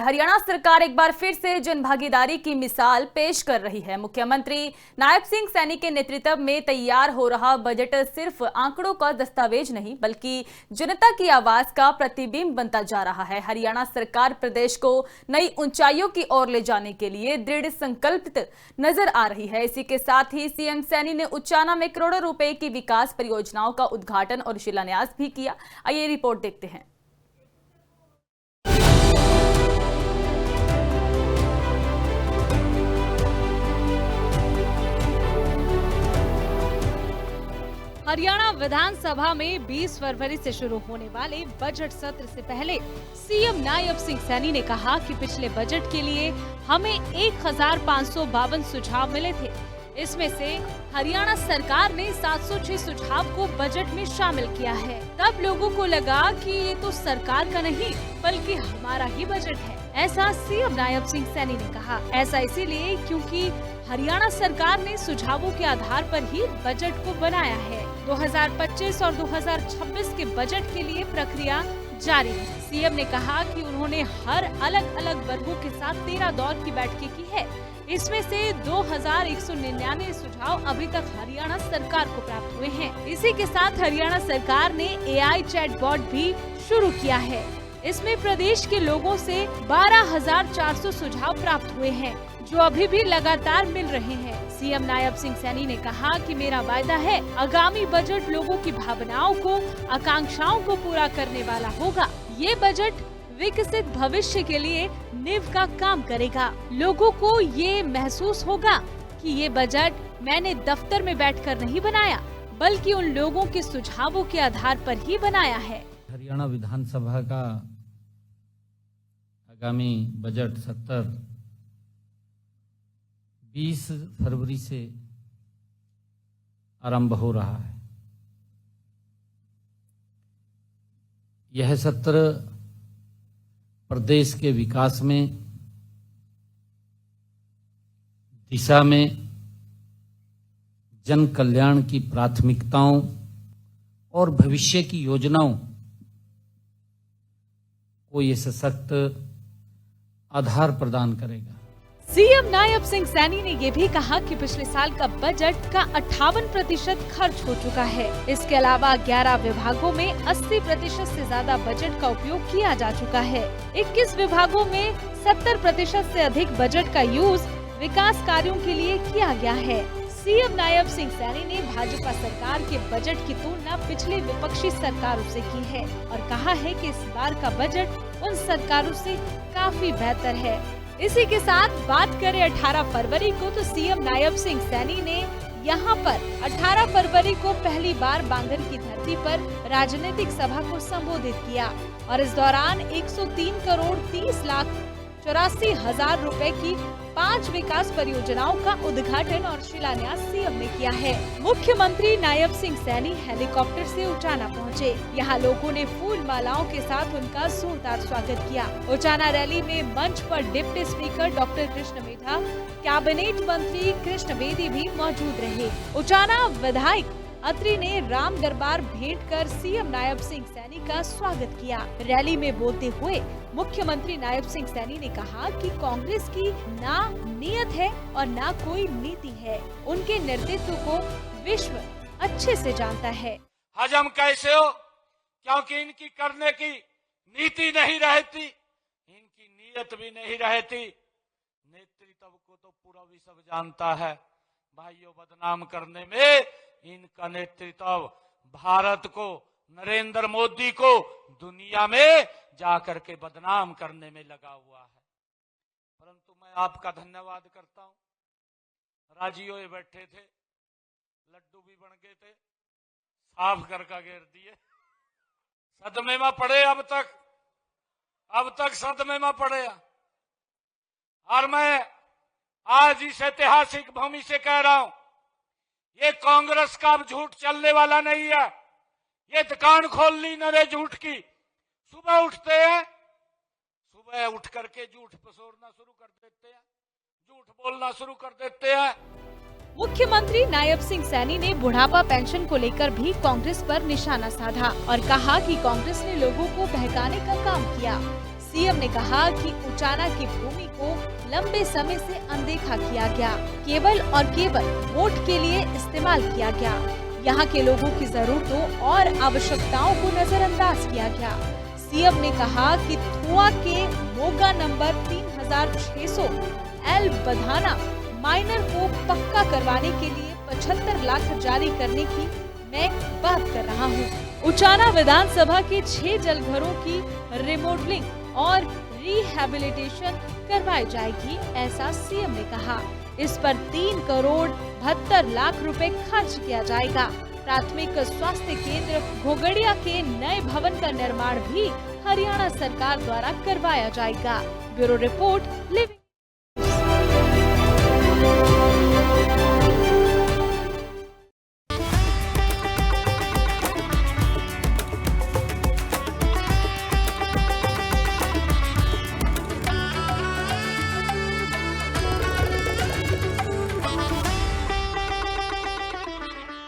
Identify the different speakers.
Speaker 1: हरियाणा सरकार एक बार फिर से जनभागीदारी की मिसाल पेश कर रही है। मुख्यमंत्री नायब सिंह सैनी के नेतृत्व में तैयार हो रहा बजट सिर्फ आंकड़ों का दस्तावेज नहीं बल्कि जनता की आवाज का प्रतिबिंब बनता जा रहा है। हरियाणा सरकार प्रदेश को नई ऊंचाइयों की ओर ले जाने के लिए दृढ़ संकल्पित नजर आ रही है। इसी के साथ ही सीएम सैनी ने उचाना में करोड़ों रुपए की विकास परियोजनाओं का उद्घाटन और शिलान्यास भी किया। आइए रिपोर्ट देखते हैं।
Speaker 2: हरियाणा विधानसभा में 20 फरवरी से शुरू होने वाले बजट सत्र से पहले सीएम नायब सिंह सैनी ने कहा कि पिछले बजट के लिए हमें 1552 सुझाव मिले थे। इसमें से हरियाणा सरकार ने 706 सुझाव को बजट में शामिल किया है। तब लोगों को लगा कि ये तो सरकार का नहीं बल्कि हमारा ही बजट है, ऐसा सीएम नायब सिंह सैनी ने कहा। ऐसा इसीलिए क्योंकि हरियाणा सरकार ने सुझावों के आधार पर ही बजट को बनाया है। 2025 और 2026 के बजट के लिए प्रक्रिया जारी है। सीएम ने कहा कि उन्होंने हर अलग अलग वर्गों के साथ 13 दौर की बैठकें की है। इसमें से 2199 सुझाव अभी तक हरियाणा सरकार को प्राप्त हुए हैं। इसी के साथ हरियाणा सरकार ने AI चैटबॉट भी शुरू किया है। इसमें प्रदेश के लोगों से 12,400 सुझाव प्राप्त हुए हैं जो अभी भी लगातार मिल रहे हैं। सीएम नायब सिंह सैनी ने कहा कि मेरा वायदा है आगामी बजट लोगों की भावनाओं को, आकांक्षाओं को पूरा करने वाला होगा। ये बजट विकसित भविष्य के लिए नींव का काम करेगा। लोगों को ये महसूस होगा कि ये बजट मैंने दफ्तर में बैठकर नहीं बनाया बल्कि उन लोगों के सुझावों के आधार पर ही बनाया है।
Speaker 3: हरियाणा विधानसभा का आगामी बजट सत्र 20 फरवरी से आरंभ हो रहा है। यह सत्र प्रदेश के विकास में, दिशा में, जन कल्याण की प्राथमिकताओं और भविष्य की योजनाओं को ये सशक्त आधार प्रदान करेगा।
Speaker 2: सीएम नायब सिंह सैनी ने ये भी कहा कि पिछले साल का बजट का 58% खर्च हो चुका है। इसके अलावा 11 विभागों में 80% से ज्यादा बजट का उपयोग किया जा चुका है। 21 विभागों में 70% से अधिक बजट का यूज विकास कार्यों के लिए किया गया है। सीएम नायब सिंह सैनी ने भाजपा सरकार के बजट की तुलना पिछले विपक्षी सरकारों से की है और कहा है कि इस बार का बजट उन सरकारों से काफी बेहतर है। इसी के साथ बात करें 18 फरवरी को तो सीएम नायब सिंह सैनी ने यहाँ पर 18 फरवरी को पहली बार बांगर की धरती पर राजनीतिक सभा को संबोधित किया और इस दौरान 103 करोड़ 30 लाख 84 हजार रुपए की 5 विकास परियोजनाओं का उद्घाटन और शिलान्यास सीएम ने किया है। मुख्यमंत्री नायब सिंह सैनी हेलीकॉप्टर से उचाना पहुंचे। यहां लोगों ने फूल मालाओं के साथ उनका जोरदार स्वागत किया। उचाना रैली में मंच पर डिप्टी स्पीकर डॉक्टर कृष्ण मेधा, कैबिनेट मंत्री कृष्ण बेदी भी मौजूद रहे। उचाना विधायक अत्रि ने राम दरबार भेंट कर सीएम नायब सिंह सैनी का स्वागत किया। रैली में बोलते हुए मुख्यमंत्री नायब सिंह सैनी ने कहा कि कांग्रेस की ना नीयत है और ना कोई नीति है। उनके नेतृत्व को विश्व अच्छे से जानता है।
Speaker 4: हजम कैसे हो, क्योंकि इनकी करने की नीति नहीं रहती, इनकी नीयत भी नहीं रहती। नेतृत्व को तो पूरा विश्व जानता है। भाइयों, बदनाम करने में इनका नेतृत्व भारत को, नरेंद्र मोदी को दुनिया में जाकर के बदनाम करने में लगा हुआ है। परंतु मैं आपका धन्यवाद करता हूं। राजियो बैठे थे, लड्डू भी बन गए थे, साफ करके घेर दिए। सदमे में पड़े, अब तक सदमे में पड़े। और मैं आज इस ऐतिहासिक भूमि से कह रहा हूं, ये कांग्रेस का अब झूठ चलने वाला नहीं है। ये दुकान खोल ली नरे झूठ की। सुबह उठते हैं, सुबह उठ करके झूठ पसोरना शुरू कर देते हैं, झूठ बोलना शुरू कर देते हैं।
Speaker 2: मुख्यमंत्री नायब सिंह सैनी ने बुढ़ापा पेंशन को लेकर भी कांग्रेस पर निशाना साधा और कहा कि कांग्रेस ने लोगों को बहकाने का काम किया। सीएम ने कहा कि उचाना की भूमि को लंबे समय से अनदेखा किया गया, केवल और केवल वोट के लिए इस्तेमाल किया गया। यहाँ के लोगों की जरूरतों और आवश्यकताओं को नजरअंदाज किया गया। सीएम ने कहा कि थुआ के मोगा नंबर 3600 एल बधाना माइनर को पक्का करवाने के लिए 75 लाख जारी करने की मैं बात कर रहा हूँ। उचाना विधानसभा के 6 जलघरों की रिमॉडलिंग और रिहैबिलिटेशन करवाई जाएगी, ऐसा सीएम ने कहा। इस पर 3 करोड़ 72 लाख रुपए खर्च किया जाएगा। प्राथमिक स्वास्थ्य केंद्र घोगड़िया के नए भवन का निर्माण भी हरियाणा सरकार द्वारा करवाया जाएगा। Bureau report living.